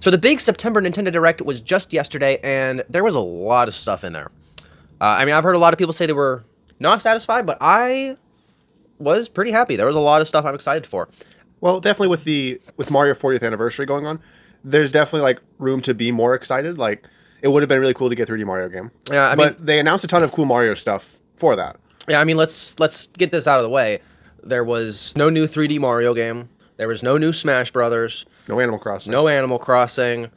So the big September Nintendo Direct was just yesterday, and there was a lot of stuff in there. I mean, I've heard a lot of people say they were not satisfied, but I was pretty happy. There was a lot of stuff I'm excited for. Well, definitely with Mario 40th anniversary going on, there's definitely like room to be more excited. Like it would have been really cool to get a 3D Mario game. Yeah, I mean, but they announced a ton of cool Mario stuff for that. yeah, I mean, let's get this out of the way. There was no new 3D Mario game. There was no new Smash Brothers. No Animal Crossing. No Animal Crossing.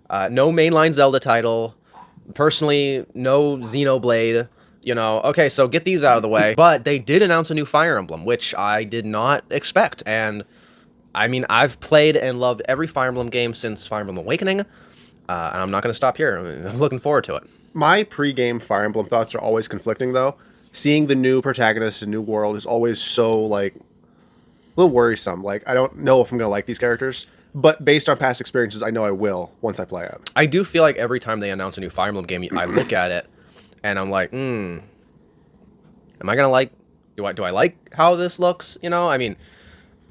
No mainline Zelda title. Personally, no Xenoblade. You know, okay, so get these out of the way. But they did announce a new Fire Emblem, which I did not expect. And, I mean, I've played and loved every Fire Emblem game since Fire Emblem Awakening. And I'm not going to stop here. I'm looking forward to it. My pre-game Fire Emblem thoughts are always conflicting, though. Seeing the new protagonist, a new world, is always so, like, a little worrisome. Like, I don't know if I'm going to like these characters. But based on past experiences, I know I will once I play it. I do feel like every time they announce a new Fire Emblem game, I look at it, and I'm like, am I gonna like? Do I like how this looks? You know, I mean,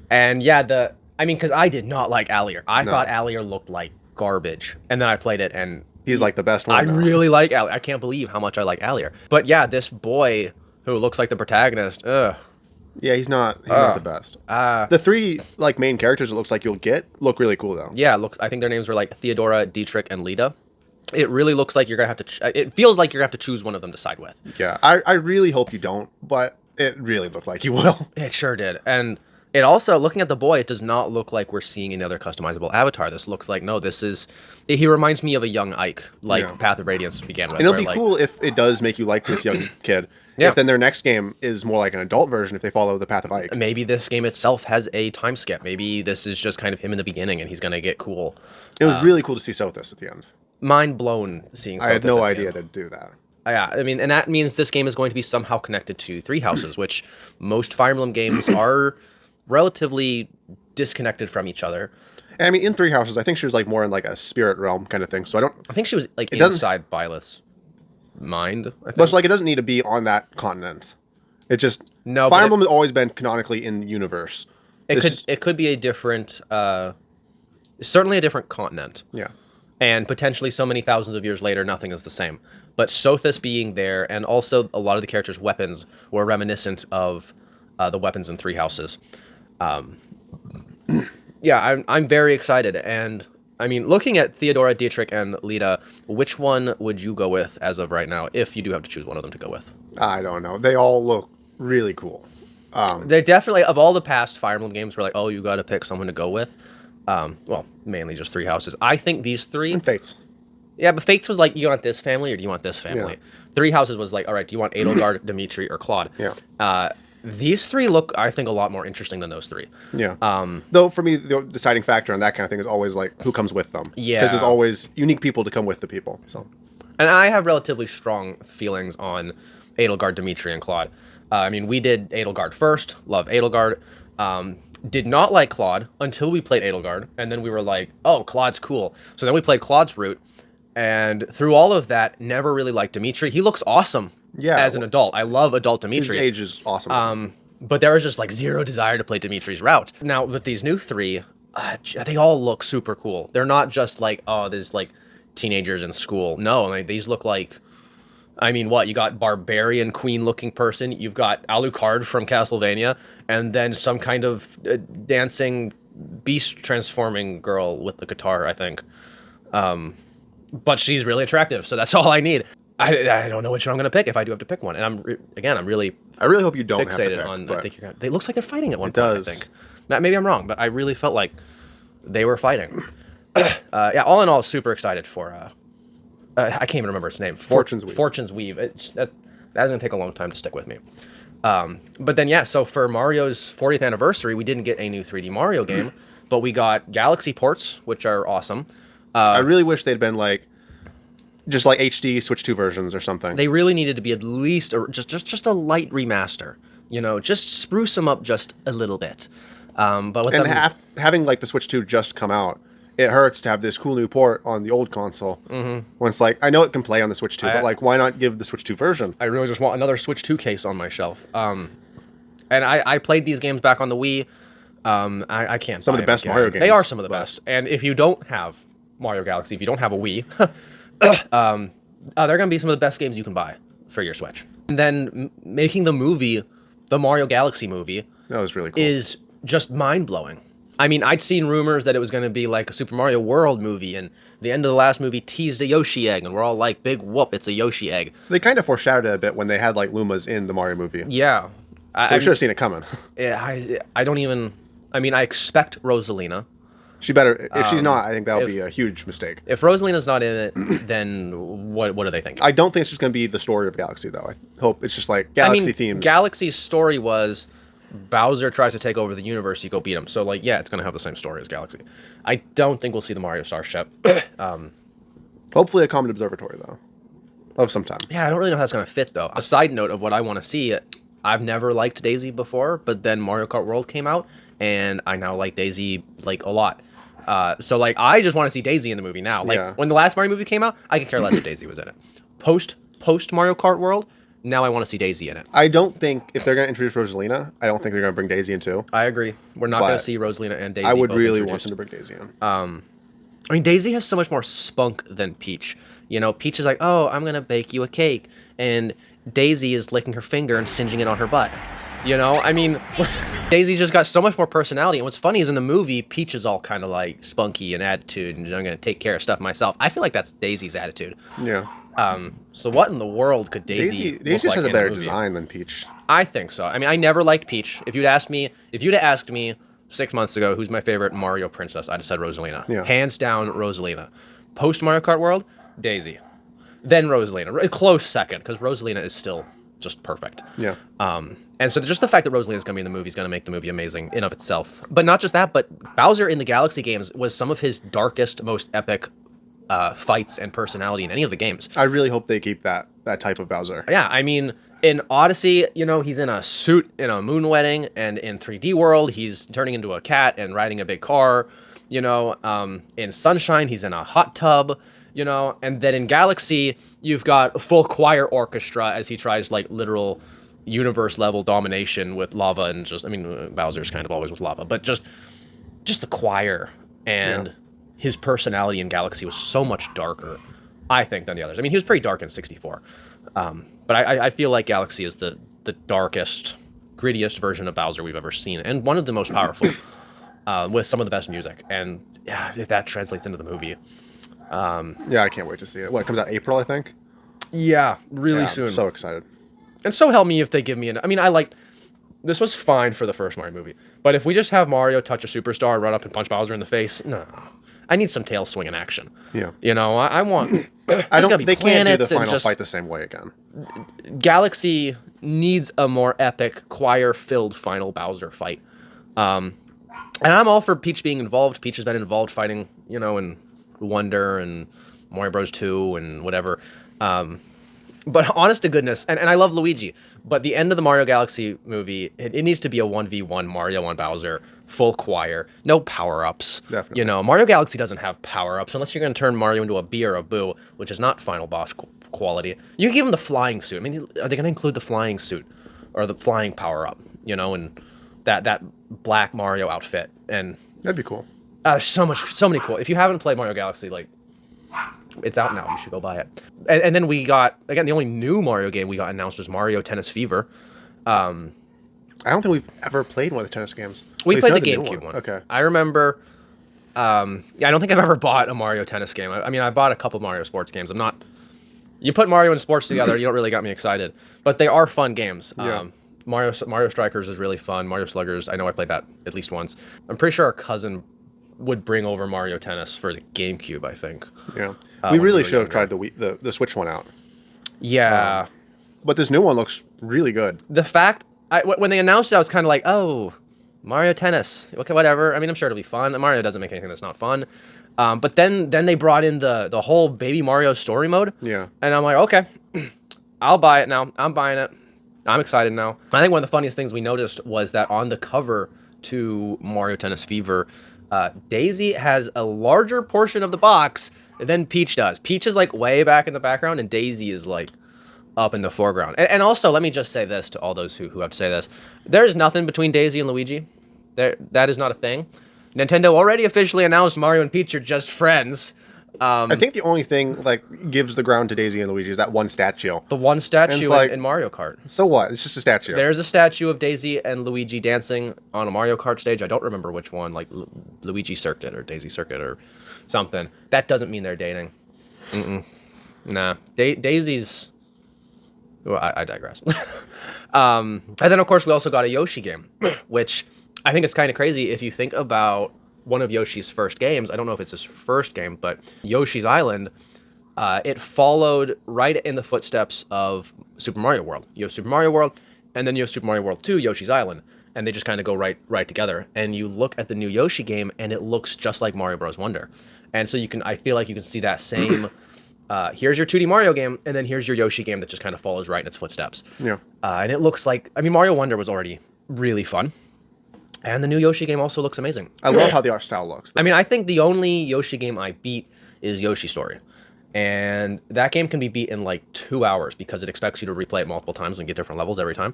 and yeah, because I did not like Allier. I thought Allier looked like garbage, and then I played it, and he's like the best one. I really like Allier. I can't believe how much I like Allier. But yeah, this boy who looks like the protagonist, yeah, he's not the best. The three like main characters it looks like you'll get look really cool though. Yeah, I think their names were like Theodora, Dietrich, and Lita. It really looks like you're gonna have to. It feels like you're gonna have to choose one of them to side with. Yeah, I really hope you don't, but it really looked like you will. It sure did, and it also, looking at the boy, it does not look like we're seeing another customizable avatar. This looks like he reminds me of a young Ike, like Path of Radiance began with. And it'll be cool if it does make you like this young kid. Yeah. If then their next game is more like an adult version, if they follow the path of Ike. Maybe this game itself has a time skip. Maybe this is just kind of him in the beginning, and he's gonna get cool. It was really cool to see Sothis at the end. Mind blown seeing Sothis. I had no idea to do that. Yeah, I mean, and that means this game is going to be somehow connected to Three Houses, which most Fire Emblem games are relatively disconnected from each other. And I mean, in Three Houses, I think she was like more in like a spirit realm kind of thing. So I think she was like inside Byleth's mind. I think. But it's like it doesn't need to be on that continent. It just Fire Emblem has always been canonically in the universe. It could be a different, certainly a different continent. Yeah. And potentially so many thousands of years later, nothing is the same. But Sothis being there, and also a lot of the characters' weapons were reminiscent of the weapons in Three Houses. Yeah, I'm very excited. And, I mean, looking at Theodora, Dietrich, and Lita, which one would you go with as of right now, if you do have to choose one of them to go with? I don't know. They all look really cool. They're definitely, of all the past Fire Emblem games, we're like, oh, you got to pick someone to go with. Well, mainly just Three Houses. I think these three... And Fates. Yeah, but Fates was like, you want this family or do you want this family? Yeah. Three Houses was like, all right, do you want Edelgard, Dimitri, or Claude? Yeah. These three look, I think, a lot more interesting than those three. Yeah. Though, for me, the deciding factor on that kind of thing is always, like, who comes with them. Yeah. Because there's always unique people to come with the people. So. And I have relatively strong feelings on Edelgard, Dimitri, and Claude. I mean, we did Edelgard first. Love Edelgard. Did not like Claude until we played Edelgard, and then we were like, oh, Claude's cool. So then we played Claude's route, and through all of that, never really liked Dimitri. He looks awesome as an adult. I love adult Dimitri. His age is awesome. But there was just like zero desire to play Dimitri's route. Now, with these new three, they all look super cool. They're not just like, oh, there's like teenagers in school. No, like, these look like... I mean, what? You got barbarian queen-looking person. You've got Alucard from Castlevania, and then some kind of dancing beast-transforming girl with the guitar, I think. But she's really attractive, so that's all I need. I don't know which one I'm gonna pick if I do have to pick one. And I'm really hope you don't fixated have to pick, on. but I think it looks like they're fighting at one point. I think. Now, maybe I'm wrong, but I really felt like they were fighting. Yeah. All in all, super excited for. I can't even remember its name. Fortune's Weave. Fortune's Weave. That's going to take a long time to stick with me. But then, yeah, so for Mario's 40th anniversary, we didn't get a new 3D Mario game, but we got Galaxy ports, which are awesome. I really wish they'd been like, just like HD Switch 2 versions or something. They really needed to be at least just a light remaster. You know, just spruce them up just a little bit. But with having like the Switch 2 just come out, it hurts to have this cool new port on the old console. When it's like, I know it can play on the Switch 2, but like, why not give the Switch 2 version? I really just want another Switch 2 case on my shelf. And I played these games back on the Wii. I can't. Some of the best Mario games. They are some of the best. And if you don't have Mario Galaxy, if you don't have a Wii, they're going to be some of the best games you can buy for your Switch. And then making the movie, the Mario Galaxy movie, That was really cool. is just mind-blowing. I mean, I'd seen rumors that it was going to be like a Super Mario World movie, and the end of the last movie teased a Yoshi egg, and we're all like, big whoop, it's a Yoshi egg. They kind of foreshadowed it a bit when they had like Lumas in the Mario movie. Yeah. So we should have seen it coming. I don't even... I mean, I expect Rosalina. She better. If she's not, I think that would be a huge mistake. If Rosalina's not in it, then what do they think? I don't think it's just going to be the story of Galaxy, though. I hope it's just like Galaxy themes. Galaxy's story was Bowser tries to take over the universe, you go beat him. So, like, yeah, it's going to have the same story as Galaxy. I don't think we'll see the Mario Starship. Hopefully a Comet Observatory, though. Of some time. Yeah, I don't really know how that's going to fit, though. A side note of what I want to see, I've never liked Daisy before, but then Mario Kart World came out, and I now like Daisy, like, a lot. So, like, I just want to see Daisy in the movie now. Like, when the last Mario movie came out, I could care less if Daisy was in it. Post Mario Kart World, now I want to see Daisy in it. I don't think, if they're going to introduce Rosalina, I don't think they're going to bring Daisy in too. I agree. We're not going to see Rosalina and Daisy. I would both really introduced. want them to bring Daisy in. I mean, Daisy has so much more spunk than Peach. You know, Peach is like, oh, I'm going to bake you a cake. And Daisy is licking her finger and singeing it on her butt. You know, I mean, Daisy's just got so much more personality. And what's funny is in the movie, Peach is all kind of like spunky and attitude, and I'm going to take care of stuff myself. I feel like that's Daisy's attitude. Yeah. So what in the world could Daisy Daisy just like has a in better the movie? design than Peach. I think so. I mean, I never liked Peach. If you'd asked me 6 months ago who's my favorite Mario princess, I'd have said Rosalina. Yeah. Hands down, Rosalina. Post Mario Kart World, Daisy. Then Rosalina. A close second, because Rosalina is still just perfect. Yeah. And so just the fact that Rosalina is going to be in the movie is going to make the movie amazing in of itself. But not just that, but Bowser in the Galaxy games was some of his darkest, most epic fights and personality in any of the games. I really hope they keep that type of Bowser. Yeah, I mean, in Odyssey, you know, he's in a suit in a moon wedding, and in 3D World, he's turning into a cat and riding a big car. You know, in Sunshine, he's in a hot tub. You know, and then in Galaxy, you've got a full choir orchestra as he tries like literal universe level domination with lava and just, I mean, Bowser's kind of always with lava, but just the choir and his personality in Galaxy was so much darker, I think, than the others. I mean, he was pretty dark in 64, but I feel like Galaxy is the darkest, grittiest version of Bowser we've ever seen, and one of the most powerful, with some of the best music, and yeah, if that translates into the movie. Yeah, I can't wait to see it. What, it comes out April, I think? Yeah, really Yeah, soon. I'm so excited. And so help me if they give me I mean, this was fine for the first Mario movie, but if we just have Mario touch a superstar and run up and punch Bowser in the face, no. I need some tail swinging action. Yeah. You know, I want... I don't... They can't do the final just, fight the same way again. Galaxy needs a more epic, choir-filled final Bowser fight. And I'm all for Peach being involved. Peach has been involved fighting, you know, in Wonder and Mario Bros. 2 and whatever. But honest to goodness, and I love Luigi, but the end of the Mario Galaxy movie, it needs to be a 1v1 Mario on Bowser, full choir, no power-ups. Definitely. You know, Mario Galaxy doesn't have power-ups unless you're going to turn Mario into a bee or a boo, which is not final boss quality. You can give him the flying suit. I mean, are they going to include the flying suit or the flying power-up, you know, and that black Mario outfit? And That'd be cool. so many cool. If you haven't played Mario Galaxy, like, it's out now. You should go buy it. And then we got, again, the only new Mario game we got announced was Mario Tennis Fever. I don't think we've ever played one of the tennis games. We played the GameCube one. Okay. I remember, I don't think I've ever bought a Mario Tennis game. I mean, I bought a couple Mario sports games. You put Mario and sports together, you don't really got me excited. But they are fun games. Yeah. Mario Strikers is really fun. Mario Sluggers, I know I played that at least once. I'm pretty sure our cousin would bring over Mario Tennis for the GameCube, I think. Yeah. When We we really were should have younger. tried the Switch one out. Yeah. But this new one looks really good. The fact, when they announced it, I was kind of like, oh, Mario Tennis. Okay, whatever. I mean, I'm sure it'll be fun. Mario doesn't make anything that's not fun. But then they brought in the whole Baby Mario story mode. Yeah. And I'm like, okay, I'll buy it now. I'm buying it. I'm excited now. I think one of the funniest things we noticed was that on the cover to Mario Tennis Fever, Daisy has a larger portion of the box than Peach does. Peach is like way back in the background, and Daisy is like up in the foreground. And also, let me just say this to all those who have to say this. There is nothing between Daisy and Luigi. That is not a thing. Nintendo already officially announced Mario and Peach are just friends. I think the only thing like gives the ground to Daisy and Luigi is that one statue. The one And statue it's like, in Mario Kart. so what? It's just a statue. There's a statue of Daisy and Luigi dancing on a Mario Kart stage. I don't remember which one, like Luigi Circuit or Daisy Circuit or something. That doesn't mean they're dating. Nah. Daisy's... Well, I digress. And then, of course, we also got a Yoshi game, which I think is kind of crazy if you think about one of Yoshi's first games. I don't know if it's his first game, but Yoshi's Island, it followed right in the footsteps of Super Mario World. You have Super Mario World, and then you have Super Mario World 2, Yoshi's Island, and they just kind of go right together. And you look at the new Yoshi game, and it looks just like Mario Bros. Wonder. And so I feel like you can see that same... here's your 2D Mario game, and then here's your Yoshi game that just kind of follows right in its footsteps. Yeah. And it looks like... I mean, Mario Wonder was already really fun. And the new Yoshi game also looks amazing. I love how the art style looks. I mean, I think the only Yoshi game I beat is Yoshi Story. And that game can be beat in like 2 hours because it expects you to replay it multiple times and get different levels every time.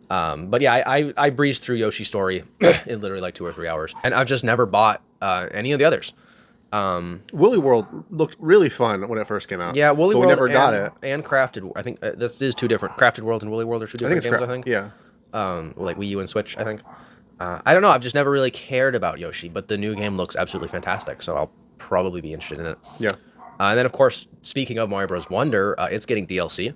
But yeah, I breezed through Yoshi Story in literally like 2 or 3 hours. And I've just never bought any of the others. Woolly World looked really fun when it first came out. Yeah, Woolly but World we never got it. and Crafted. I think this is two different. Crafted World and Woolly World are two different games, I think. Yeah. Like Wii U and Switch, I think. I don't know. I've just never really cared about Yoshi, but the new game looks absolutely fantastic, so I'll probably be interested in it. Yeah. And then, of course, speaking of Mario Bros. Wonder, it's getting DLC,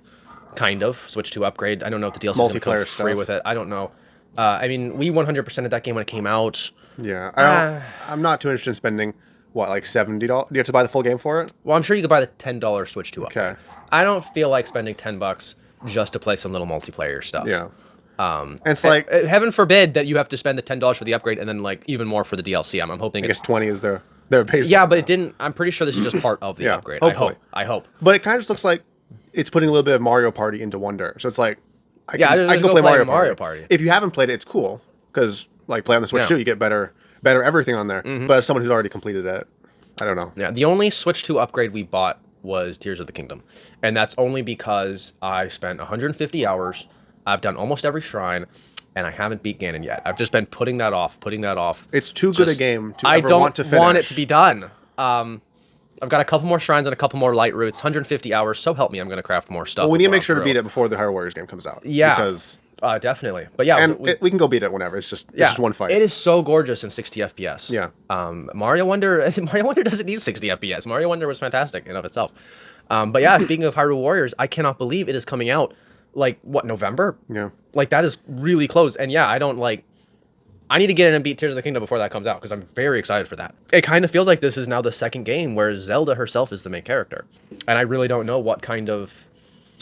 kind of. Switch 2 upgrade. I don't know if the DLC is going to come free with it. I don't know. I mean, we 100%ed that game when it came out. Yeah. I'm not too interested in spending, what, like $70? Do you have to buy the full game for it? Well, I'm sure you could buy the $10 Switch 2 upgrade. Okay. I don't feel like spending $10 just to play some little multiplayer stuff. Yeah. And it's like... heaven forbid that you have to spend the $10 for the upgrade and then, like, even more for the DLC. I'm hoping I guess 20 is their base. Yeah, but it didn't... I'm pretty sure this is just part of the upgrade. Hopefully. I hope. But it kind of just looks like it's putting a little bit of Mario Party into Wonder. So it's like... I can just go play Mario Party. If you haven't played it, it's cool. Because, like, play on the Switch 2, you get better everything on there. But as someone who's already completed it, I don't know. Yeah, the only Switch 2 upgrade we bought was Tears of the Kingdom. And that's only because I spent 150 hours. I've done almost every shrine. And I haven't beat Ganon yet. I've just been putting that off. It's too good a game to ever want to finish. I don't want it to be done. I've got a couple more shrines and a couple more light routes. 150 hours. So help me, I'm going to craft more stuff. Well, we need to make sure to beat it before the Hyrule Warriors game comes out. Yeah. Because... definitely. But yeah. And we can go beat it whenever. It's just one fight. It is so gorgeous in 60 FPS. Yeah. Mario Wonder doesn't need 60 FPS. Mario Wonder was fantastic in of itself. But yeah, speaking of Hyrule Warriors, I cannot believe it is coming out like what, November? Yeah. Like that is really close. And yeah, I need to get in and beat Tears of the Kingdom before that comes out because I'm very excited for that. It kind of feels like this is now the second game where Zelda herself is the main character. And I really don't know what kind of...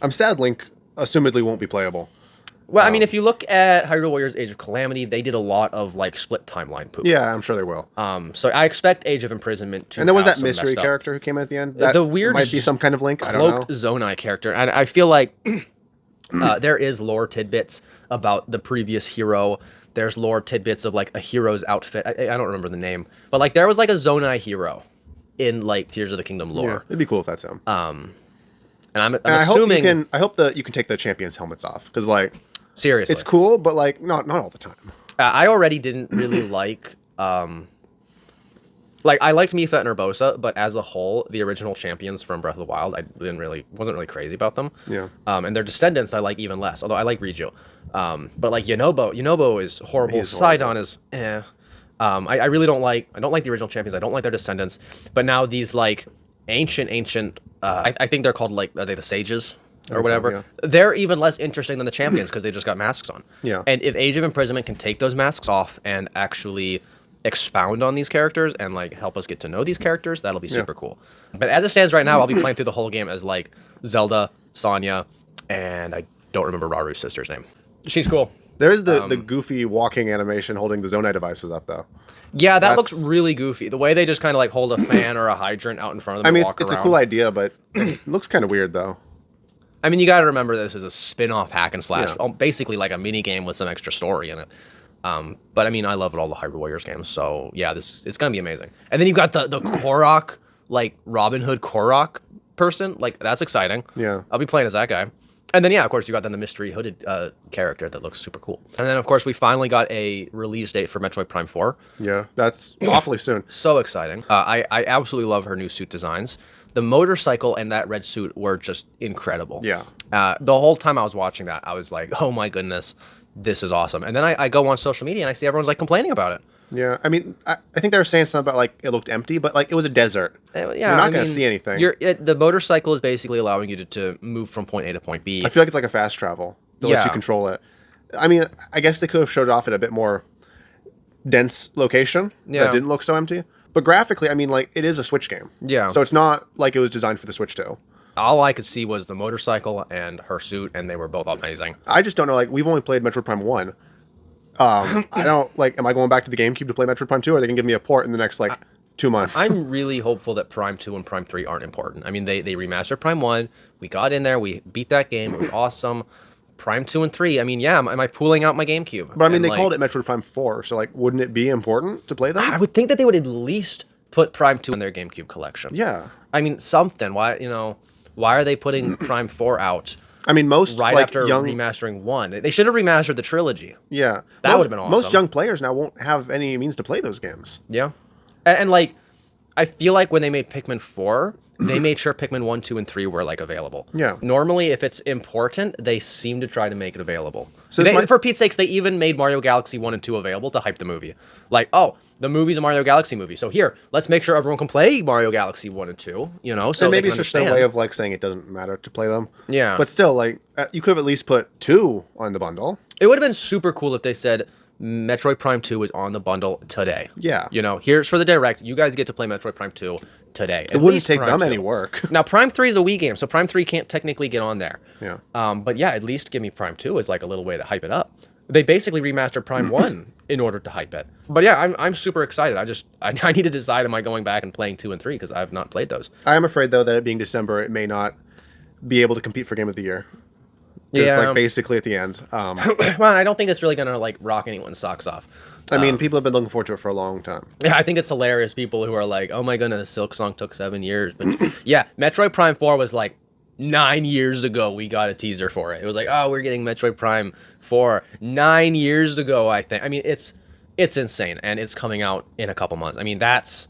I'm sad Link assumedly won't be playable. Well, I mean, if you look at Hyrule Warriors Age of Calamity, they did a lot of like split timeline poop. Yeah, I'm sure they will. So I expect Age of Imprisonment to... And there was that mystery character who came at the end. That the weird might be some kind of Link. I don't know. Cloaked Zonai character. And I feel like... there is lore tidbits about the previous hero. There's lore tidbits of like a hero's outfit. I don't remember the name, but like there was like a Zonai hero in like Tears of the Kingdom lore. Yeah, it'd be cool if that's him. And I'm assuming... I hope that you can take the champions' helmets off because like seriously, it's cool, but like not all the time. I already didn't really like. Like I liked Mipha and Urbosa, but as a whole, the original champions from Breath of the Wild, wasn't really crazy about them. Yeah. And their descendants I like even less, although I like Rijo. But like Yunobo is horrible. Sidon is eh. I really don't like the original champions. I don't like their descendants. But now these like ancient I think they're called like, are they the sages or whatever? So, yeah. They're even less interesting than the champions because they just got masks on. Yeah. And if Age of Imprisonment can take those masks off and actually expound on these characters and like help us get to know these characters, that'll be super cool. But as it stands right now, I'll be playing through the whole game as like Zelda, Sonya, and I don't remember Raru's sister's name. She's cool. There's the goofy walking animation holding the Zonai devices up though. Yeah, that looks really goofy. The way they just kind of like hold a fan or a hydrant out in front of them. I mean, and walk it's around. a cool idea, but it looks kind of weird though. I mean, you got to remember this is a spin-off hack and slash, Yeah. basically like a mini game with some extra story in it. But I mean, I love all the Hyrule Warriors games, so yeah, it's gonna be amazing. And then you got the Korok, like Robin Hood Korok person, like that's exciting. Yeah, I'll be playing as that guy. And then, yeah, of course, you got then the mystery hooded character that looks super cool. And then, of course, we finally got a release date for Metroid Prime 4. Yeah, that's awfully soon. So exciting. I absolutely love her new suit designs. The motorcycle and that red suit were just incredible. Yeah. The whole time I was watching that, I was like, oh my goodness, this is awesome. And then I go on social media and I see everyone's like complaining about it. Yeah, I mean, I think they were saying something about like it looked empty, but like it was a desert. Yeah, you're not going to see anything. The motorcycle is basically allowing you to move from point A to point B. I feel like it's like a fast travel that lets you control it. I mean, I guess they could have showed it off at a bit more dense location that didn't look so empty. But graphically, I mean, like it is a Switch game. Yeah. So it's not like it was designed for the Switch 2. All I could see was the motorcycle and her suit, and they were both amazing. I just don't know. Like we've only played Metroid Prime 1. I don't like. Am I going back to the GameCube to play Metroid Prime 2, or are they gonna give me a port in the next like 2 months? I'm really hopeful that Prime 2 and Prime 3 aren't important. I mean, they remastered Prime 1. We got in there. We beat that game. It was awesome. Prime 2 and 3. I mean, yeah, am I pulling out my GameCube? But I mean, they called it Metroid Prime 4, so like, wouldn't it be important to play them? I would think that they would at least put Prime 2 in their GameCube collection. Yeah. I mean, something. Why are they putting Prime 4 out? I mean, most right like, after young remastering 1. They should have remastered the trilogy. Yeah. That would have been awesome. Most young players now won't have any means to play those games. Yeah. And like, I feel like when they made Pikmin 4, they made sure Pikmin 1, 2, and 3 were like available. Yeah. Normally, if it's important, they seem to try to make it available. So for Pete's sakes, they even made Mario Galaxy 1 and 2 available to hype the movie. Like, oh, the movie's a Mario Galaxy movie, so here, let's make sure everyone can play Mario Galaxy 1 and 2, so and maybe it's just understand. a way of like saying it doesn't matter to play them. Yeah. But still, like, you could have at least put 2 on the bundle. It would have been super cool if they said Metroid Prime 2 is on the bundle today. Yeah. Here's for the Direct. You guys get to play Metroid Prime 2 today. It wouldn't take them any work. Now, Prime 3 is a Wii game, so Prime 3 can't technically get on there. Yeah. But yeah, at least give me Prime 2 as like a little way to hype it up. They basically remastered Prime 1 in order to hype it. But yeah, I'm super excited. I need to decide, am I going back and playing 2 and 3, because I've not played those. I am afraid, though, that it being December, it may not be able to compete for Game of the Year. Yeah. It's like basically at the end. Well, I don't think it's really going to like rock anyone's socks off. I mean, people have been looking forward to it for a long time. Yeah, I think it's hilarious, people who are like, oh my goodness, Silk Song took 7 years. But yeah, Metroid Prime 4 was like 9 years ago we got a teaser for it. It was like, oh, we're getting Metroid Prime 4 9 years ago, I think. I mean, it's insane, and it's coming out in a couple months. I mean, that's...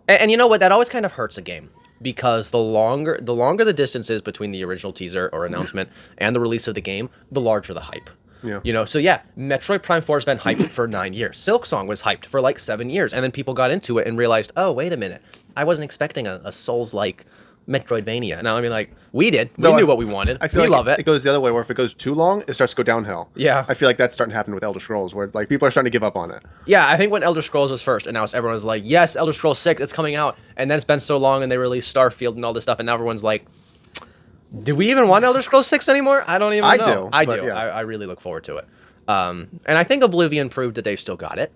And you know what? That always kind of hurts a game, because the longer the distance is between the original teaser or announcement and the release of the game, the larger the hype. Yeah. So yeah, Metroid Prime 4 has been hyped for 9 years. Silk Song was hyped for like 7 years, and then people got into it and realized, oh, wait a minute, I wasn't expecting a Souls-like Metroidvania. Now, I mean, like, we did. We knew what we wanted. I feel we like love it. It goes the other way, where if it goes too long, it starts to go downhill. Yeah. I feel like that's starting to happen with Elder Scrolls, where like people are starting to give up on it. Yeah, I think when Elder Scrolls was first announced, everyone was like, yes, Elder Scrolls 6, it's coming out. And then it's been so long, and they released Starfield and all this stuff, and now everyone's like, do we even want Elder Scrolls 6 anymore? I don't even know. I do. Yeah. I really look forward to it. And I think Oblivion proved that they've still got it.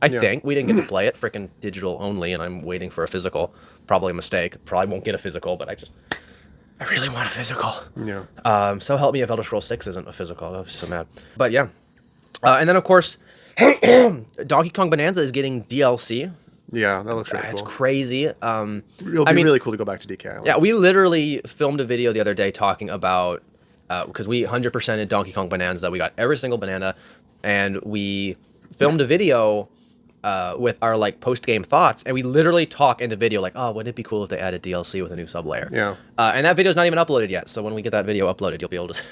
I think. We didn't get to play it. Freaking digital only, and I'm waiting for a physical. Probably a mistake. Probably won't get a physical, but I really want a physical. Yeah. So help me if Elder Scrolls 6 isn't a physical. I'll be so mad. But yeah. And then, of course, Donkey Kong Bonanza is getting DLC. Yeah, that looks really cool. It's crazy. It'll be really cool to go back to DK Island. Yeah, we literally filmed a video the other day talking about... because we 100%ed Donkey Kong Bonanza. We got every single banana, and we filmed a video with our like post-game thoughts, and we literally talk in the video like, oh, wouldn't it be cool if they added DLC with a new sub-layer? Yeah. And that video's not even uploaded yet, so when we get that video uploaded, you'll be able to...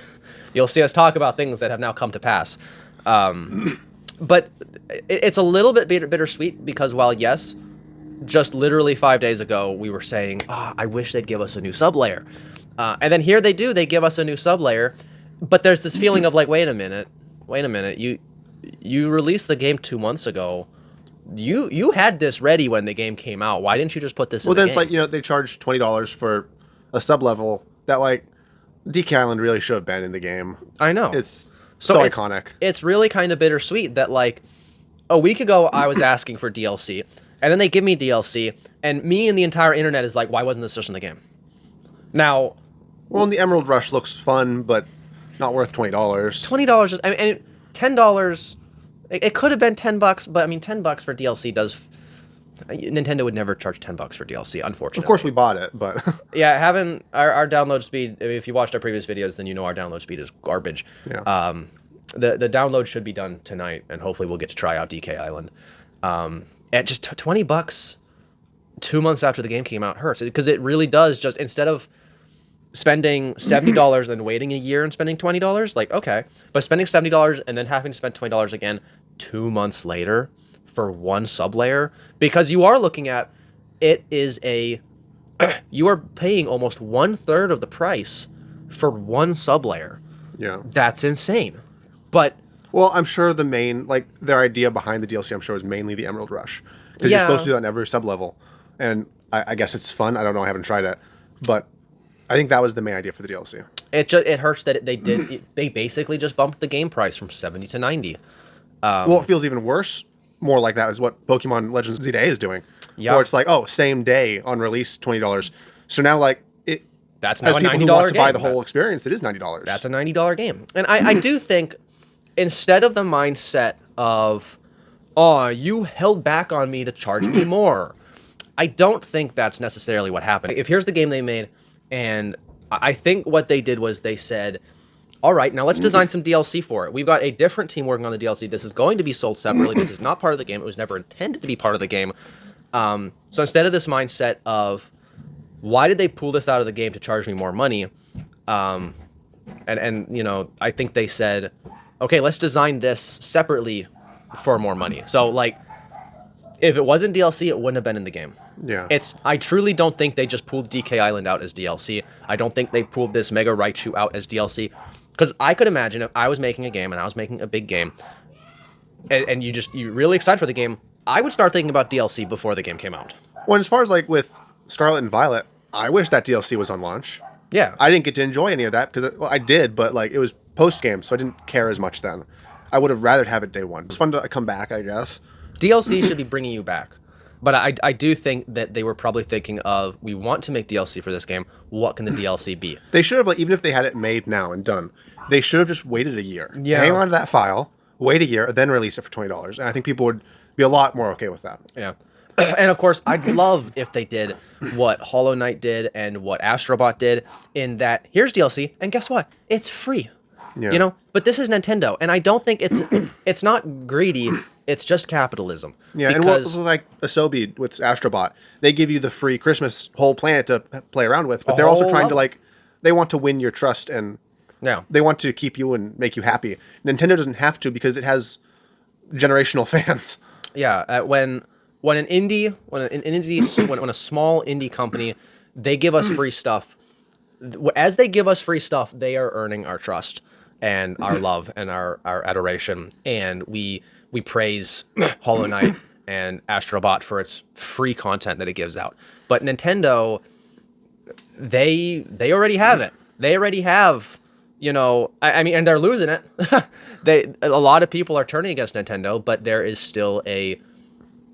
you'll see us talk about things that have now come to pass. But it's a little bit bittersweet, because while, yes, just literally 5 days ago, we were saying, oh, I wish they'd give us a new sub-layer. And then here they do. They give us a new sub-layer, but there's this feeling of like, wait a minute. You released the game 2 months ago. You had this ready when the game came out. Why didn't you just put this in the game? Well, then it's like, they charge $20 for a sub-level that, like, DK Island really should have been in the game. I know. It's so iconic. It's really kind of bittersweet that, like, a week ago I was asking for DLC, and then they give me DLC, and me and the entire internet is like, why wasn't this just in the game? Now... Well, and the Emerald Rush looks fun, but not worth $20. $20, I mean, and $10... It could have been $10, but I mean, $10 for DLC does Nintendo would never charge $10 for DLC, unfortunately. Of course, we bought it, but Yeah, having our download speed. If you watched our previous videos, then you know our download speed is garbage. yeah. The download should be done tonight, and hopefully we'll get to try out DK Island. At just $20, 2 months after the game came out, hurts because it really does. Just instead of spending $70 and waiting a year and spending $20, like okay, but spending $70 and then having to spend $20 again 2 months later for one sub layer, because you are looking at it is a you are paying almost 1/3 of the price for one sub layer. Yeah. That's insane. But Well, I'm sure the main, like, their idea behind the DLC, I'm sure, is mainly the Emerald Rush. Because you're Yeah. supposed to do that on every sub-level. And I guess it's fun. I don't know. I haven't tried it. But I think that was the main idea for the DLC. it hurts that they basically just bumped the game price from 70 to 90. Well, it feels even worse. More like that is what Pokemon Legends Z Day is doing. Yeah. Where it's like, oh, same day on release, $20. So now, like, it That's now as a people who $90 want to buy game. the whole experience, it is $90. That's a $90 game. And I do think instead of the mindset of, oh, you held back on me to charge me more, I don't think that's necessarily what happened. If here's the game they made, and I think what they did was they said, all right, now let's design some DLC for it. We've got a different team working on the DLC. This is going to be sold separately. This is not part of the game. It was never intended to be part of the game. So instead of this mindset of, why did they pull this out of the game to charge me more money? And you know, I think they said, okay, let's design this separately for more money. So like, if it wasn't DLC, it wouldn't have been in the game. Yeah. I truly don't think they just pulled DK Island out as DLC. I don't think they pulled this Mega Raichu out as DLC. Because I could imagine if I was making a game and I was making a big game, and you're really excited for the game, I would start thinking about DLC before the game came out. Well, as far as, like, with Scarlet and Violet, I wish that DLC was on launch. Yeah. I didn't get to enjoy any of that because, well, I did, but, like, it was post-game, so I didn't care as much then. I would have rather have it day one. It's fun to come back, I guess. DLC should be bringing you back. But I do think that they were probably thinking of, we want to make DLC for this game. What can the DLC be? They should have, like, even if they had it made now and done, they should have just waited a year. Yeah. Hang on to that file, wait a year, then release it for $20. And I think people would be a lot more okay with that. Yeah. And of course, I'd love if they did what Hollow Knight did and what Astrobot did, in that here's DLC, and guess what? It's free. Yeah. You know? But this is Nintendo, and I don't think it's not greedy, it's just capitalism. Yeah, and what, like Asobi with Astrobot, they give you the free Christmas whole planet to play around with, but they're also trying to, like, they want to win your trust, and yeah, they want to keep you and make you happy. Nintendo doesn't have to because it has generational fans. Yeah, when a small indie company, they give us free stuff. As they give us free stuff, they are earning our trust and our love and our adoration, and we praise Hollow Knight and Astrobot for its free content that it gives out. But Nintendo, they already have it. They already have, you know, I mean, and they're losing it. A lot of people are turning against Nintendo, but there is still a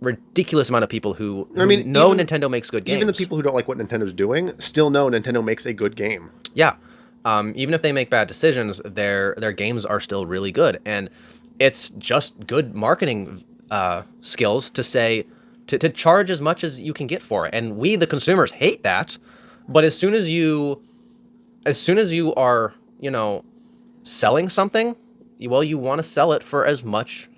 ridiculous amount of people who know Nintendo makes good games. Even the people who don't like what Nintendo's doing still know Nintendo makes a good game. Yeah. Even if they make bad decisions, their games are still really good. And it's just good marketing skills to say, to charge as much as you can get for it. And we, the consumers, hate that. But as soon as you are, you know, selling something, well, you want to sell it for as much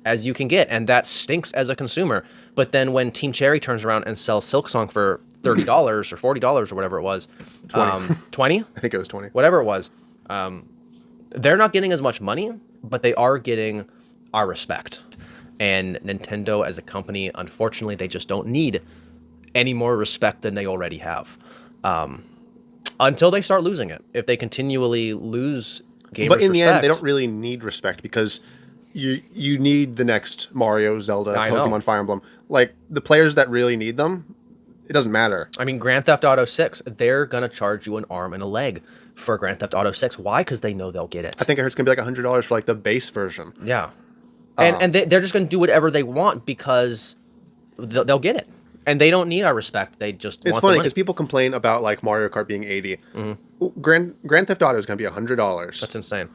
as you can get, and that stinks as a consumer. But then when Team Cherry turns around and sells Silksong for $30 or $40 or whatever it was, 20, I think it was 20, whatever it was, they're not getting as much money, but they are getting our respect. And Nintendo as a company, unfortunately, they just don't need any more respect than they already have, until they start losing it. If they continually lose gamers' but in the respect, end, they don't really need respect because you need the next Mario, Zelda, Pokemon, Fire Emblem. Like, the players that really need them, it doesn't matter. I mean, Grand Theft Auto 6, they're going to charge you an arm and a leg for Grand Theft Auto 6. Why? Because they know they'll get it. I think I heard it's going to be like $100 for, like, the base version. Yeah. And they're just going to do whatever they want because they'll get it. And they don't need our respect. They just It's want funny the money. because people complain about, like, Mario Kart being 80. Grand Theft Auto is going to be $100. That's insane.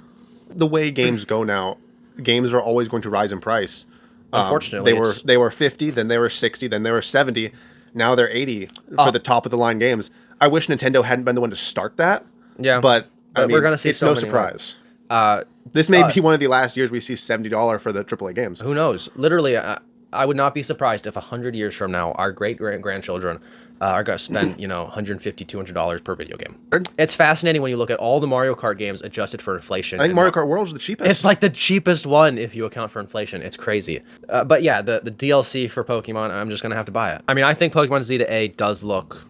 The way games go now, games are always going to rise in price. Unfortunately, They were 50, then they were 60, then they were 70. Now they're 80 for the top of the line games. I wish Nintendo hadn't been the one to start that. yeah. But I mean, we're gonna see it's so no many more. surprise. This may be one of the last years we see $70 for the AAA games. Who knows? Literally, I would not be surprised if 100 years from now, our great-grandchildren are going to spend, $150, $200 per video game. It's fascinating when you look at all the Mario Kart games adjusted for inflation. I think Mario Kart World is the cheapest. It's like the cheapest one if you account for inflation. It's crazy. But yeah, the DLC for Pokemon, I'm just going to have to buy it. I mean, I think Pokemon Zeta A does look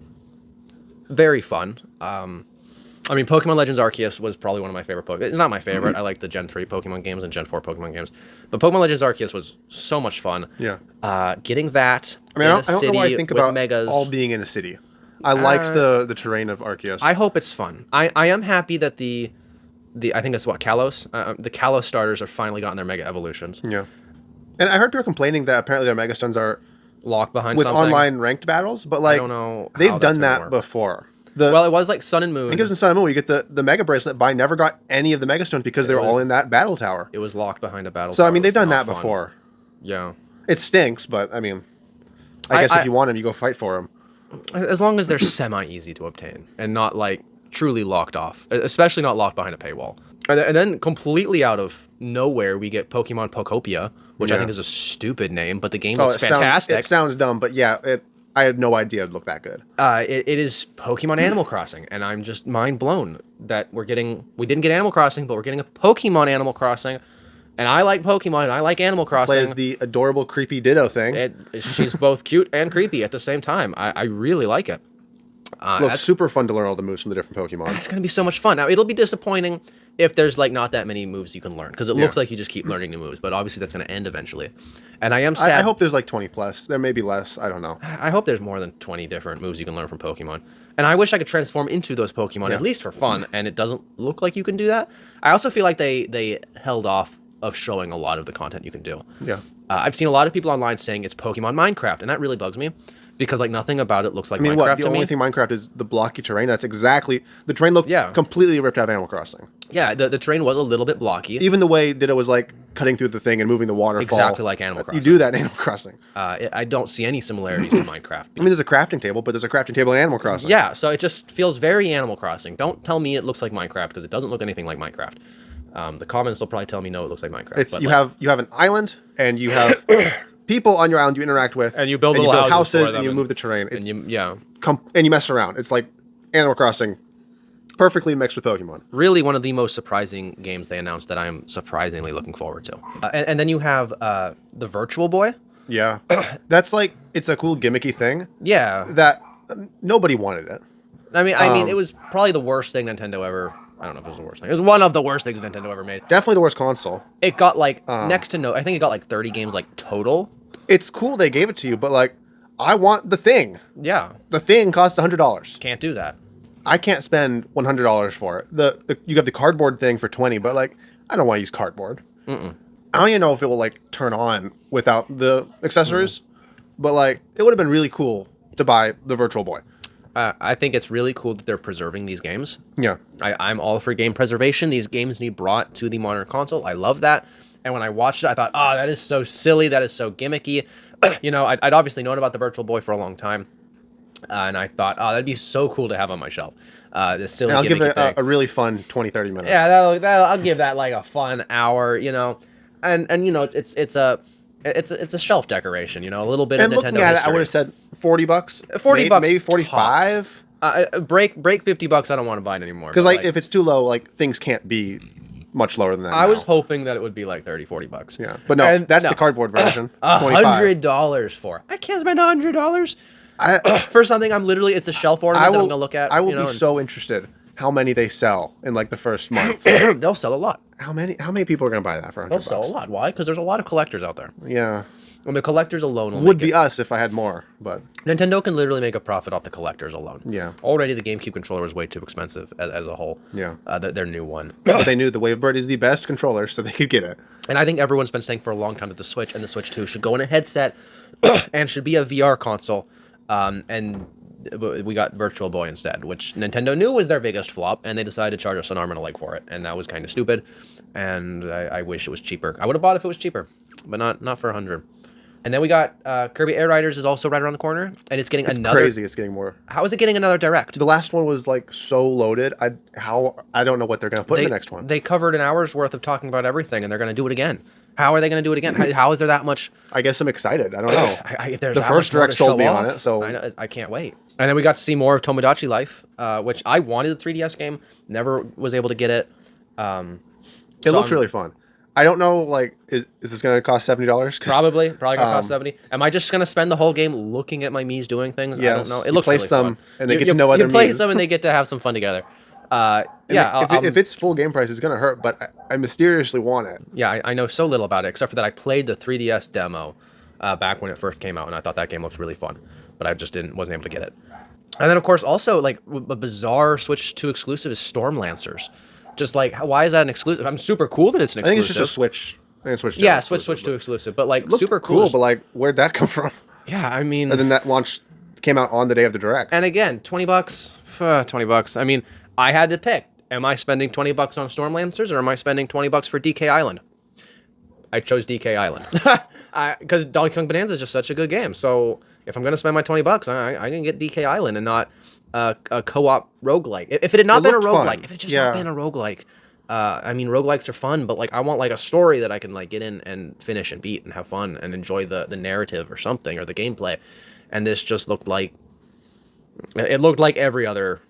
very fun. I mean, Pokemon Legends Arceus was probably one of my favorite Pokemon. It's not my favorite. I like the Gen 3 Pokemon games and Gen 4 Pokemon games. But Pokemon Legends Arceus was so much fun. Yeah. Getting that I mean, in I don't know why I think about megas. all being in a city. I liked the terrain of Arceus. I hope it's fun. I am happy that the I think it's Kalos. The Kalos starters are finally gotten their Mega Evolutions. Yeah. And I heard people complaining that apparently their Mega Stones are Locked behind with something. online ranked battles, but like I don't know how they've that's done gonna that work. before. Well, it was like Sun and Moon. I think it was in Sun and Moon. You get the Mega Bracelet, but I never got any of the Mega Stones because they were all in that battle tower. It was locked behind a battle. So I tower. mean, they've It's done not that fun. before. Yeah. It stinks, but I mean, I guess if you want them, you go fight for them. As long as they're semi-easy to obtain and not like truly locked off, especially not locked behind a paywall. And then completely out of nowhere, we get Pokemon Pokopia, which I think is a stupid name, but the game looks fantastic. It sounds dumb, but yeah, I had no idea it'd look that good. It is Pokemon Animal Crossing, and I'm just mind blown that we didn't get Animal Crossing, but we're getting a Pokemon Animal Crossing. And I like Pokemon, and I like Animal Crossing. Plays the adorable, creepy Ditto thing. She's both cute and creepy at the same time. I really like it. Looks super fun to learn all the moves from the different Pokemon. It's going to be so much fun. Now, it'll be disappointing if there's like not that many moves you can learn, because it looks like you just keep learning new moves, but obviously that's going to end eventually. And I am sad. I hope there's like 20 plus. There may be less. I don't know. I hope there's more than 20 different moves you can learn from Pokemon. And I wish I could transform into those Pokemon, at least for fun, and it doesn't look like you can do that. I also feel like they held off of showing a lot of the content you can do. Yeah. I've seen a lot of people online saying it's Pokemon Minecraft, and that really bugs me because like nothing about it looks like Minecraft what? to The me. only thing Minecraft is the blocky terrain. That's exactly the terrain looked completely ripped out of Animal Crossing. Yeah, the terrain was a little bit blocky. Even the way Ditto was like cutting through the thing and moving the waterfall. Exactly like Animal Crossing. You do that in Animal Crossing. I don't see any similarities to Minecraft. I mean, there's a crafting table, but there's a crafting table in Animal Crossing. Yeah, so it just feels very Animal Crossing. Don't tell me it looks like Minecraft because it doesn't look anything like Minecraft. The comments will probably tell me no, it looks like Minecraft. It's but you like, have an island and you have people on your island you interact with, and you build little houses for them and you move the terrain. and you, And you mess around. It's like Animal Crossing, perfectly mixed with Pokemon. really one of the most surprising games they announced that I'm surprisingly looking forward to. And then you have the Virtual Boy. Yeah, that's like it's a cool gimmicky thing Yeah, that nobody wanted it. I mean, it was probably the worst thing Nintendo ever. I don't know if it was the worst thing. It was one of the worst things Nintendo ever made. Definitely the worst console. It got like next to no. I think it got like 30 games like total. It's cool they gave it to you, but like, I want the thing. Yeah, The thing costs $100. can't do that. I can't spend $100 for it. You have the cardboard thing for 20, but like, I don't want to use cardboard. I don't even know if it will like turn on without the accessories, but like, it would have been really cool to buy the Virtual Boy. I think it's really cool that they're preserving these games. Yeah. I'm all for game preservation. These games need brought to the modern console. I love that. And when I watched it, I thought, oh, that is so silly. That is so gimmicky. I'd obviously known about the Virtual Boy for a long time. And I thought, oh, that'd be so cool to have on my shelf. This silly And I'll give gimmicky it thing. a really fun 20, 30 minutes. Yeah, I'll give that like a fun hour, And it's a shelf decoration, a little bit And of Nintendo looking at history. it, I would have said $40. 40 bucks maybe 45. Break $50. I don't want to buy it anymore. Because but, like, if it's too low, like things can't be much lower than that. I was now. hoping that it would be like $30-40. Yeah, but no, And that's no. the cardboard version. $100 for. I can't spend $100 for something. It's a shelf ornament that I'm gonna look at. I will be so interested how many they sell in like the first month. They'll sell a lot. How many people are gonna buy that for $100? They'll sell a lot. Why? Because there's a lot of collectors out there. Yeah, And the collectors alone will would make be it. us if I had more, but Nintendo can literally make a profit off the collectors alone. Yeah. Already, the GameCube controller was way too expensive as a whole. Yeah. Their new one. but they knew the Wavebird is the best controller, so they could get it. And I think everyone's been saying for a long time that the Switch and the Switch 2 should go in a headset and should be a VR console. And we got Virtual Boy instead, which Nintendo knew was their biggest flop, and they decided to charge us an arm and a leg for it. And that was kind of stupid. And I wish it was cheaper. I would have bought it if it was cheaper, but not for $100. And then we got Kirby Air Riders is also right around the corner, and it's getting It's another. crazy. It's getting more. How is it getting another direct? The last one was like so loaded. I don't know what they're gonna put in the next one. They covered an hour's worth of talking about everything, and they're going to do it again. How are they going to do it again? How is there that much? I guess I'm excited. I don't know. If there's The that first much more direct to sold show me off, on it, so I can't wait. And then we got to see more of Tomodachi Life, which I wanted the 3DS game, never was able to get it. It looks really fun. I don't know, like, is this going to cost $70? Probably gonna cost 70. Am I just gonna spend the whole game looking at my Miis doing things? I don't know. It looks place really them, fun. and they get to know other You place Miis. them, and they get to have some fun together. If it's full game price, it's going to hurt, but I mysteriously want it. Yeah, I know so little about it, except for that I played the 3DS demo back when it first came out, and I thought that game looked really fun, but I just wasn't able to get it. And then, of course, also, like, a bizarre Switch 2 exclusive is Storm Lancers. Just, like, why is that an exclusive? I'm super cool that it's an I think exclusive. it's just a Switch. I think Switch 2 Yeah, exclusive, Switch 2 but exclusive, but, like, looked super cool, but, like, where'd that come from? Yeah, I mean... And then that launch came out on the day of the Direct. And again, $20, $20. I mean, I had to pick. Am I spending $20 on Storm Lancers, or am I spending $20 for DK Island? I chose DK Island. Because Donkey Kong Bonanza is just such a good game. So if I'm going to spend my $20, I can get DK Island and not a co-op roguelike. If it had not been a looked fun. roguelike, if it had just not been a roguelike, I mean, roguelikes are fun, but like I want like a story that I can like get in and finish and beat and have fun and enjoy the narrative or something or the gameplay. And this just looked like every other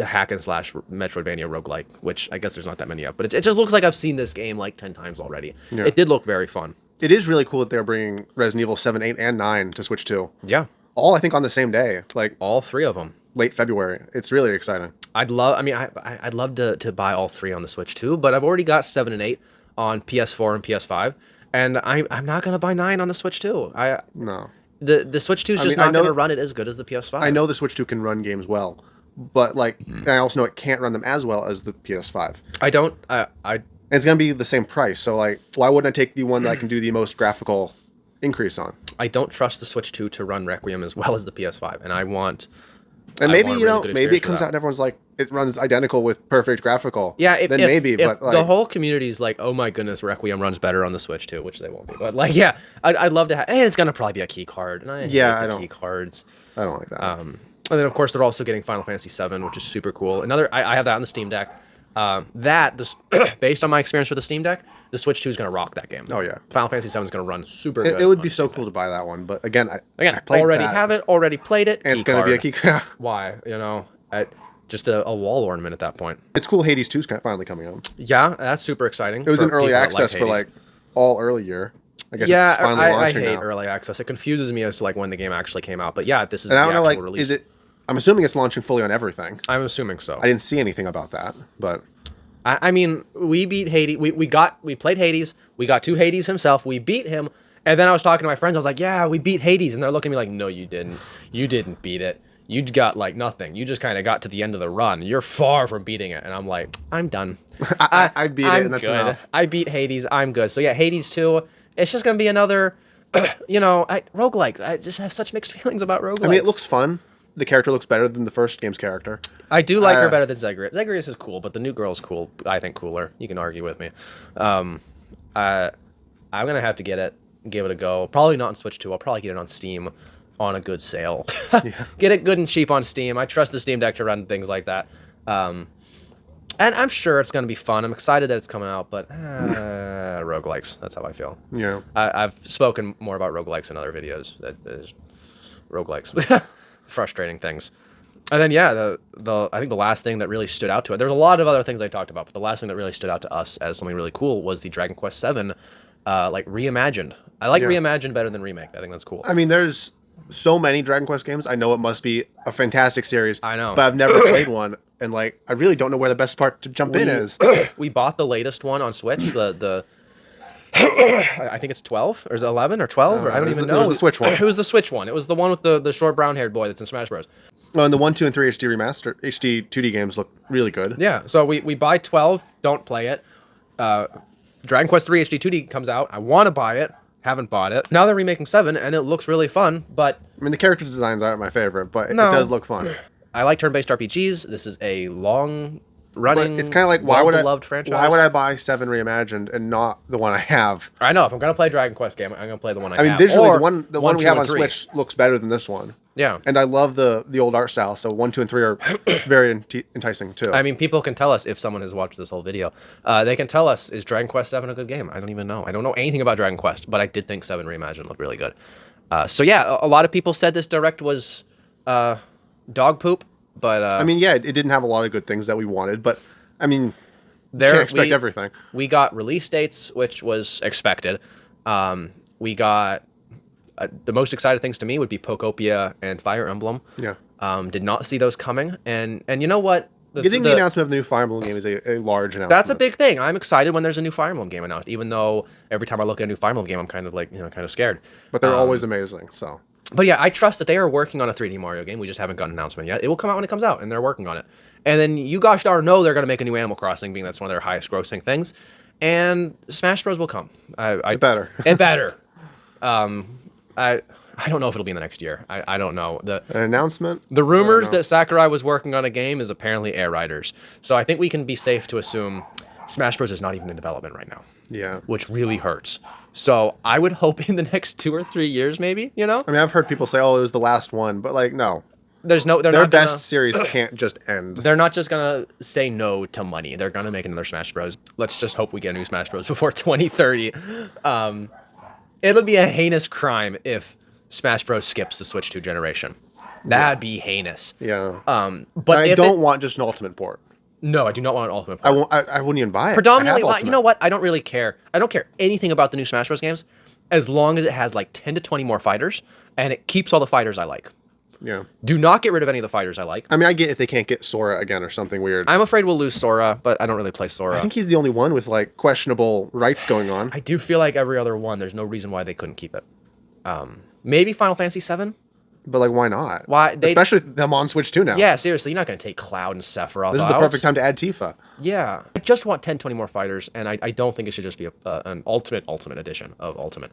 hack and slash Metroidvania roguelike, which I guess there's not that many of, but it just looks like I've seen this game like 10 times already. Yeah. It did look very fun. It is really cool that they're bringing Resident Evil 7, 8, and 9 to Switch 2. Yeah. All, I think, on the same day. Like all three of them. Late February. It's really exciting. I'd love to buy all three on the Switch too, but I've already got 7 and 8 on PS4 and PS5, and I'm not going to buy 9 on the Switch 2. No. The Switch 2 is just not going to run it as good as the PS5. I know the Switch 2 can run games well, but like I also know it can't run them as well as the PS5. And it's going to be the same price, so like why wouldn't I take the one that I can do the most graphical increase on? I don't trust the Switch 2 to run Requiem as well as the PS5, and I want... And maybe, maybe it comes out and everyone's like, it runs identical with perfect graphical. Yeah, if but like, the whole community's like, oh my goodness, Requiem runs better on the Switch too, which they won't be. But like, yeah, I'd love to have, and it's going to probably be a key card. And I hate the key cards. I don't like that. And then, of course, they're also getting Final Fantasy VII, which is super cool. I have that on the Steam Deck. Based on my experience with the Steam Deck, the Switch 2 is going to rock that game. Oh, yeah. Final Fantasy VII is going to run super good. It would be so cool to buy that one, but again, I already have it, already played it. And it's going to be a key card. Why? Just a wall ornament at that point. It's cool Hades 2's finally coming out. Yeah, that's super exciting. It was in early access for like all early year. I guess yeah, it's finally launching I hate now. early access. It confuses me as to like when the game actually came out. But yeah, this is and the I don't know, actual like, release. is it? I'm assuming it's launching fully on everything. I'm assuming so. I didn't see anything about that, but I mean, we beat Hades. We played Hades. We got to Hades himself. We beat him. And then I was talking to my friends. I was like, yeah, we beat Hades. And they're looking at me like, no, you didn't. You didn't beat it. You got like nothing. You just kind of got to the end of the run. You're far from beating it. And I'm like, I'm done. I beat it, and that's enough. I beat Hades. I'm good. So yeah, Hades 2. It's just going to be another, roguelikes. I just have such mixed feelings about roguelikes. I mean, it looks fun. The character looks better than the first game's character. I do like her better than Zagreus. Zagreus is cool, but the new girl's cool. I think cooler. You can argue with me. I'm going to have to get it, give it a go. Probably not on Switch 2. I'll probably get it on Steam on a good sale. Yeah. Get it good and cheap on Steam. I trust the Steam Deck to run things like that. And I'm sure it's going to be fun. I'm excited that it's coming out, but roguelikes. That's how I feel. Yeah. I've spoken more about roguelikes in other videos. That is roguelikes. Frustrating things. And then I think the last thing that really stood out to it, there's a lot of other things I talked about, but the last thing that really stood out to us as something really cool was the Dragon Quest VII reimagined. I like reimagined better than remake. I think that's cool. I mean, there's so many Dragon Quest games. I know it must be a fantastic series. I know, but I've never played one, and like I really don't know where the best part to jump in is. We bought the latest one on Switch. The I think it's 12 or is it 11 or 12 or I don't even know. It was the Switch one. It was the Switch one. It was the one with the short brown haired boy that's in Smash Bros. Oh, and the 1, 2, and 3 HD remaster HD 2D games look really good. Yeah, so we buy 12, don't play it. Dragon Quest 3 HD 2D comes out. I want to buy it. Haven't bought it. Now they're remaking 7 and it looks really fun, but I mean the character designs aren't my favorite, but it does look fun. I like turn-based RPGs. This is a long running. But it's kind of like, why would beloved franchise. why would I buy 7 Reimagined and not the one I have? I know if I'm gonna play a Dragon Quest game, I'm gonna play the one I I mean, have. visually, Or the one we 2, have and on 3. Switch looks better than this one. Yeah. And I love the old art style. So 1, 2, and 3 are very enticing too. I mean, people can tell us if someone has watched this whole video. They can tell us, is Dragon Quest 7 a good game? I don't even know. I don't know anything about Dragon Quest, but I did think 7 Reimagined looked really good. So yeah, a lot of people said this direct was dog poop, but I mean, yeah, it didn't have a lot of good things that we wanted, but I mean, can't expect everything. We got release dates, which was expected. We got the most excited things to me would be Pokopia and Fire Emblem. Yeah. Did not see those coming, and you know what? Getting the announcement of the new Fire Emblem game is a large announcement. That's a big thing. I'm excited when there's a new Fire Emblem game announced, even though every time I look at a new Fire Emblem game, I'm kind of like, kind of scared. But they're always amazing, so. But yeah, I trust that they are working on a 3D Mario game. We just haven't got an announcement yet. It will come out when it comes out, and they're working on it. And then you gosh darn know they're going to make a new Animal Crossing, being that's one of their highest grossing things. And Smash Bros. Will come. It better. It better. I don't know if it'll be in the next year. I don't know. An announcement? The rumors that Sakurai was working on a game is apparently Air Riders. So I think we can be safe to assume Smash Bros. Is not even in development right now. Yeah. Which really hurts. So I would hope in the next 2 or 3 years, maybe, I mean, I've heard people say, oh, it was the last one, but like, no. Their best series can't just end. They're not just gonna say no to money. They're gonna make another Smash Bros. Let's just hope we get a new Smash Bros. Before 2030. It'll be a heinous crime if Smash Bros. Skips the Switch 2 generation. That'd be heinous. Yeah. But I don't want just an Ultimate port. No, I do not want an Ultimate port. I wouldn't even buy it. Predominantly, you know what? I don't really care. I don't care anything about the new Smash Bros. Games as long as it has like 10 to 20 more fighters and it keeps all the fighters I like. Yeah. Do not get rid of any of the fighters I like. I mean, I get if they can't get Sora again or something weird. I'm afraid we'll lose Sora, but I don't really play Sora. I think he's the only one with like questionable rights going on. I do feel like every other one, there's no reason why they couldn't keep it. Maybe Final Fantasy VII? But like, why not? Why? Especially them on Switch 2 now. Yeah, seriously, you're not going to take Cloud and Sephiroth This is the perfect time to add Tifa. Yeah. I just want 10, 20 more fighters, and I don't think it should just be an Ultimate edition of Ultimate.